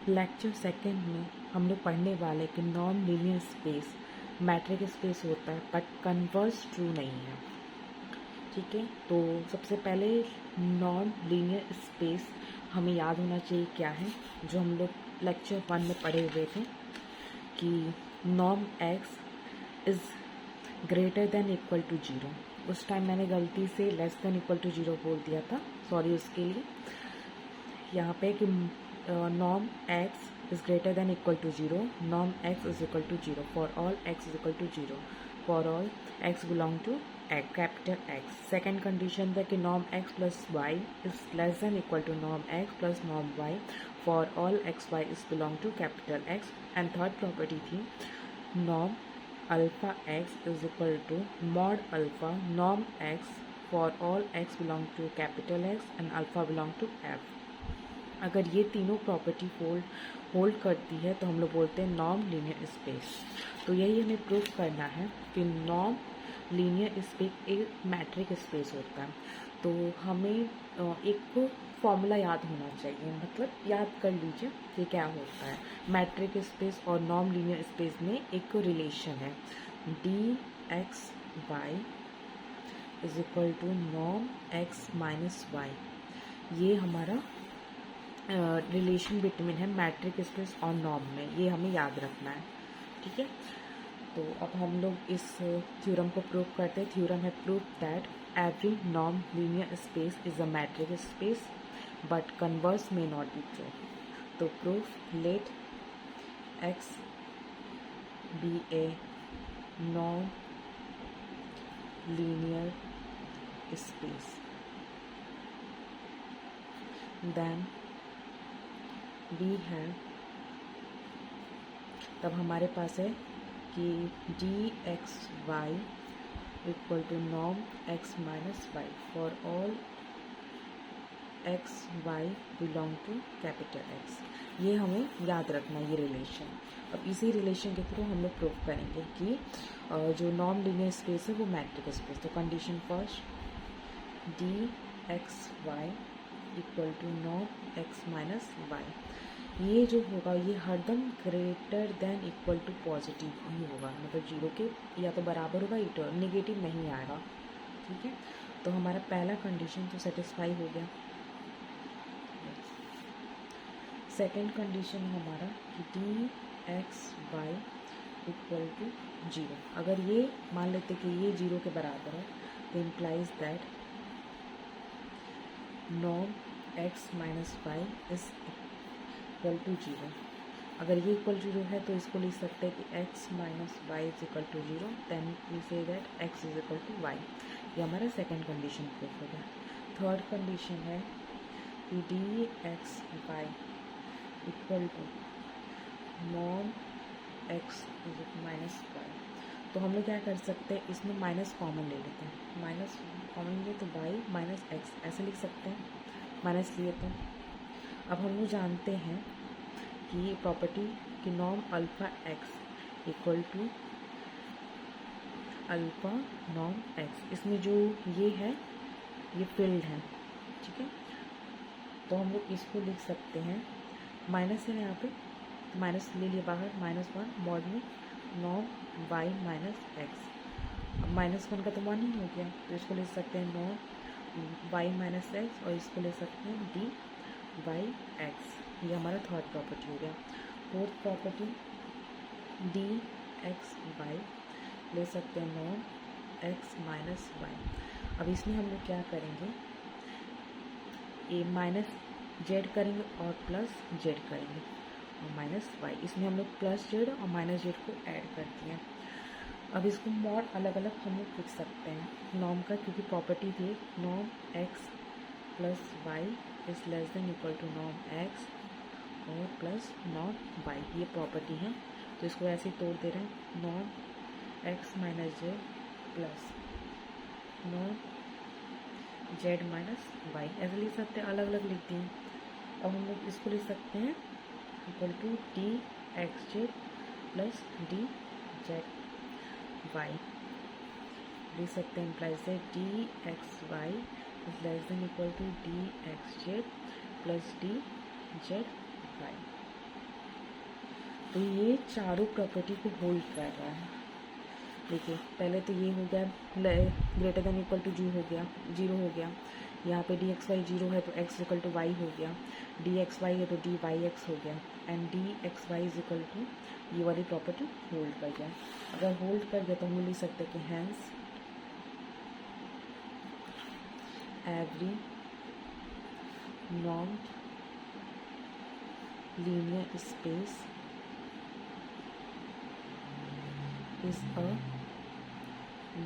Lecture second में हम लोग पढ़ने वाले कि non linear space matric space होता है बट कन्वर्स ट्रू नहीं है। ठीक है, तो सबसे पहले नॉन लीनियर स्पेस हमें याद होना चाहिए क्या है, जो हम लोग लेक्चर 1 में पढ़े हुए थे कि norm x is greater than equal to zero. उस टाइम मैंने गलती से less than equal to zero बोल दिया था, सॉरी उसके लिए। यहाँ पे कि norm x is greater than equal to zero, norm x is equal to zero for all x is equal to zero, for all x belong to capital X. Second condition था कि norm x plus y is less than equal to norm x plus norm Y for all x Y is belong to capital X. And third property थी norm alpha X is equal to mod alpha norm X for all x belong to capital X and alpha belong to F. अगर ये तीनों property hold करती है तो हम लोग बोलते हैं नॉर्म लीनियर स्पेस। तो यही हमें प्रूव करना है कि नॉर्म लीनियर स्पेस एक मैट्रिक स्पेस होता है। तो हमें एक फॉर्मूला याद होना चाहिए, मतलब याद कर लीजिए कि क्या होता है। मैट्रिक स्पेस और नॉर्म लीनियर स्पेस में एक रिलेशन है, d x Y is equal to norm x minus Y. ये हमारा रिलेशन बिटवीन है मैट्रिक स्पेस और नॉर्म में, ये हमें याद रखना है। ठीक है, तो अब हम लोग इस थ्योरम को प्रूव करते हैं। थ्योरम है prove that every norm linear space is a metric space but converse may not be true. तो proof let x be a नॉन लीनियर स्पेस देन वी है, तब हमारे पास है कि d x Y equal to norm x minus y for all x y belong to capital X. ये हमें याद रखना है, ये रिलेशन। अब इसी रिलेशन के थ्रू हम लोग प्रूव करेंगे कि जो नॉन लीनियर स्पेस है वो मैट्रिक स्पेस। तो condition first, D x Y equal to norm x minus Y, ये जो होगा ये हरदम greater than equal to positive ही होगा, मतलब जीरो के या तो बराबर होगा, इटर नेगेटिव नहीं आएगा। ठीक है, तो हमारा पहला कंडीशन तो सेटिस्फाई हो गया। सेकेंड कंडीशन हमारा कि d x Y equal to zero. अगर ये मान लेते कि ये जीरो के बराबर है तो implies that norm x minus y is equal to zero. अगर ये इक्वल जीरो है तो इसको लिख सकते हैं कि x minus y is equal to zero, then we say that x is equal to y. ये हमारा सेकेंड कंडीशन प्रूफ हो गया। थर्ड कंडीशन है कि d x Y equal to नॉन एक्स इज माइनस वाई। तो हम लोग क्या कर सकते हैं, इसमें माइनस कॉमन ले लेते हैं, माइनस कॉमन लिए तो वाई माइनस एक्स ऐसे लिख सकते हैं, माइनस लिए तो। अब हम लोग जानते हैं कि ये प्रॉपर्टी कि norm alpha x equal to alpha norm x, इसमें जो ये है ये फील्ड है। ठीक है, तो हम लोग इसको लिख सकते हैं, माइनस है यहाँ पे तो माइनस ले लिए बाहर, माइनस वन मॉड में नॉर्म वाई माइनस एक्स। अब माइनस वन का तो वन ही हो गया, तो इसको ले सकते हैं नॉर्म वाई माइनस एक्स और इसको ले सकते हैं डी वाई एक्स। ये हमारा थर्ड प्रॉपर्टी हो गया। Fourth property d x y ले सकते हैं नॉन एक्स माइनस वाई। अब इसमें हम लोग क्या करेंगे, ए माइनस जेड करेंगे और प्लस जेड करेंगे और माइनस वाई। इसमें हम लोग प्लस जेड और माइनस जेड को ऐड कर दिया। अब इसको मॉड अलग अलग हम लोग लिख सकते हैं नॉर्म का, क्योंकि प्रॉपर्टी थी norm x plus y is less than equal to norm x और प्लस नॉर्म वाई, ये प्रॉपर्टी है। तो इसको ऐसे ही तोड़ दे रहे हैं, norm x minus z plus norm z minus y, ऐसे लिख सकते हैं, अलग अलग लिख दिए। अब हम लोग इसको लिख सकते हैं equal to d x z plus d z y, लिख सकते हैं इम्प्लाइज से d x Y is less than equal to d x z plus d z y. तो ये चारों प्रॉपर्टी को होल्ड कर रहा है। देखिए पहले तो ये हो गया greater than equal to zero हो गया। यहाँ पे डी एक्स वाई जीरो है तो एक्स इक्वल टू वाई हो गया, डी एक्स वाई है तो डी वाई एक्स हो गया, and d x Y is equal to ये वाली प्रॉपर्टी होल्ड कर गया। अगर होल्ड कर गया तो हम लिख सकते हैं कि हैंस एवरी नॉन linear space is a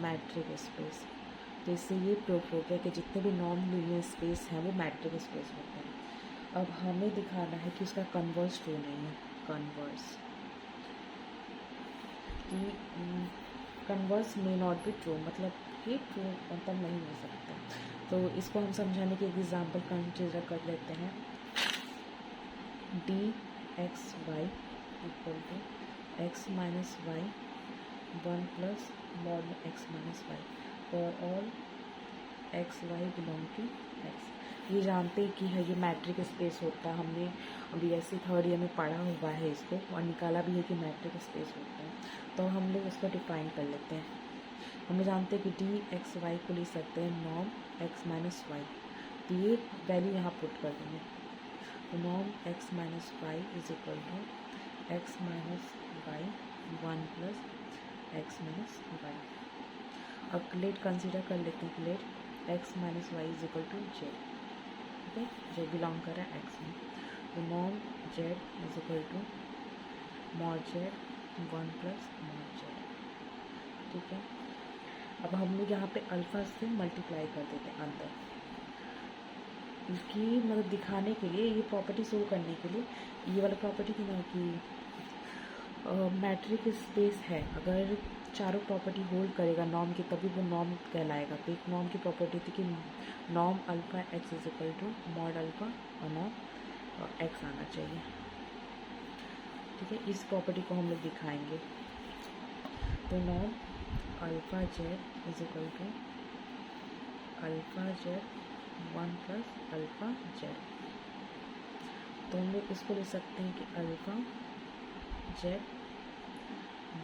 metric space. तो इससे ये प्रूफ हो गया कि जितने भी नॉन लीनियर स्पेस हैं वो मैट्रिक स्पेस होते हैं। अब हमें दिखाना है कि उसका कन्वर्स ट्रू नहीं है। Converse may not be true, मतलब कि ट्रू मतलब नहीं हो सकता। तो इसको हम समझाने के एग्जाम्पल कंसिडर कर लेते हैं। D x Y equal to x minus y 1 plus mod x minus y for all x y belong to x. ये जानते हैं कि है ये मैट्रिक स्पेस होता है, हमने अभी ऐसे थर्ड ईयर में पढ़ा हुआ है इसको और निकाला भी है कि मैट्रिक स्पेस होता है। तो हम लोग इसको डिफाइन कर लेते हैं। हम जानते हैं कि डी एक्स वाई को ले सकते हैं नॉर्म एक्स माइनस वाई, तो ये वैल्यू यहाँ पुट कर देंगे। तो norm x minus y is equal to x minus y 1 plus x minus y. अब लेट कंसिडर कर लेते हैं। Let x minus y is equal to z, ठीक है, जेड बिलोंग कर रहा है एक्स में। तो norm z is equal to mod z 1 plus mod z, ठीक है। अब हम लोग यहाँ पे अल्फ़ा से मल्टीप्लाई कर देते हैं अंदर, इसकी मतलब दिखाने के लिए, ये प्रॉपर्टी शो करने के लिए। ये वाला प्रॉपर्टी थी ना कि मैट्रिक स्पेस है, अगर चारों प्रॉपर्टी होल्ड करेगा नॉर्म की तभी वो नॉर्म कहलाएगा। तो एक नॉर्म की प्रॉपर्टी थी कि norm alpha x is equal to mod alpha और नॉर्म एक्स आना चाहिए, ठीक है। इस प्रॉपर्टी को हम लोग दिखाएंगे। तो norm alpha z is equal to alpha z 1 plus alpha z. तो हम लोग इसको ले सकते हैं कि alpha z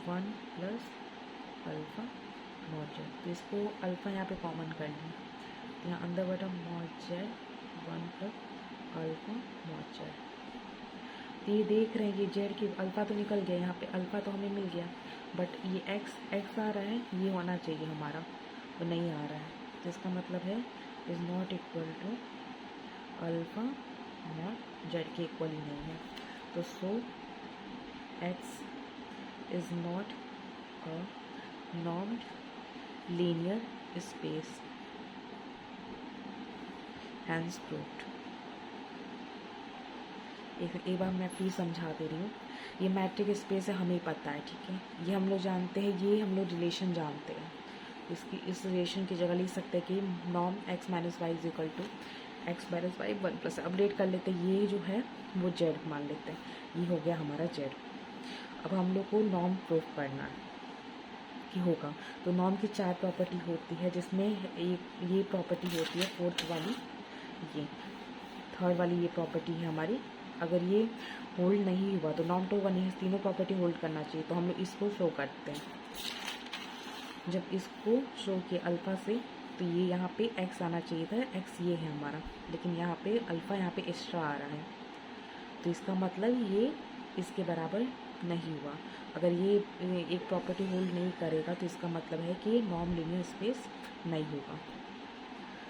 1 plus alpha mod z. तो इसको अल्फ़ा यहाँ पे कॉमन कर लें, तो यहाँ अंदर बटा mod z 1 plus alpha mod z. तो ये देख रहे हैं ये जेड की अल्फ़ा तो निकल गया, यहाँ पे अल्फ़ा तो हमें मिल गया, बट ये एक्स आ रहा है, ये होना चाहिए हमारा, वो नहीं आ रहा है। तो इसका मतलब है is not equal to alpha mod Z के इक्वल ही नहीं है। तो so X is not a normed linear space, hence proved. एक बार मैं फिर समझा दे रही हूँ। ये मैट्रिक स्पेस है, हमें पता है, ठीक है, ये हम लोग जानते हैं, ये हम लोग रिलेशन जानते हैं। इस रिलेशन की जगह लिख सकते हैं कि norm x minus y is equal to x minus y 1 plus, update कर लेते हैं, ये जो है वो जेड मान लेते हैं, ये हो गया हमारा जेड। अब हम लोग को नॉर्म प्रूफ करना है कि होगा। तो नॉर्म की 4 प्रॉपर्टी होती है, जिसमें एक ये प्रॉपर्टी होती है, फोर्थ वाली, ये थर्ड वाली ये प्रॉपर्टी है हमारी। अगर ये होल्ड नहीं हुआ तो नॉर्म तो होगा नहीं, तीनों प्रॉपर्टी होल्ड करना चाहिए। तो हम लोग इसको शो करते हैं। जब इसको शो किया अल्फ़ा से, तो ये यहाँ पे एक्स आना चाहिए था, एक्स ये है हमारा, लेकिन यहाँ पे अल्फ़ा यहाँ पे एक्स्ट्रा आ रहा है। तो इसका मतलब ये इसके बराबर नहीं हुआ। अगर ये एक प्रॉपर्टी होल्ड नहीं करेगा तो इसका मतलब है कि नॉन लीनियर स्पेस नहीं होगा,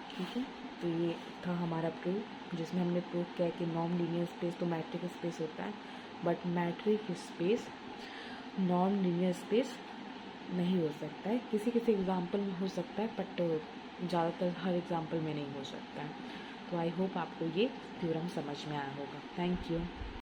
ठीक है। तो ये था हमारा प्रूफ, जिसमें हमने प्रूफ किया कि नॉन लीनियर स्पेस तो मैट्रिक स्पेस होता है, but matric space non linear space नहीं हो सकता है। किसी किसी एग्जाम्पल में हो सकता है, बट ज़्यादातर हर एग्जाम्पल में नहीं हो सकता है। तो आई होप आपको ये थ्योरम समझ में आया होगा। Thank you.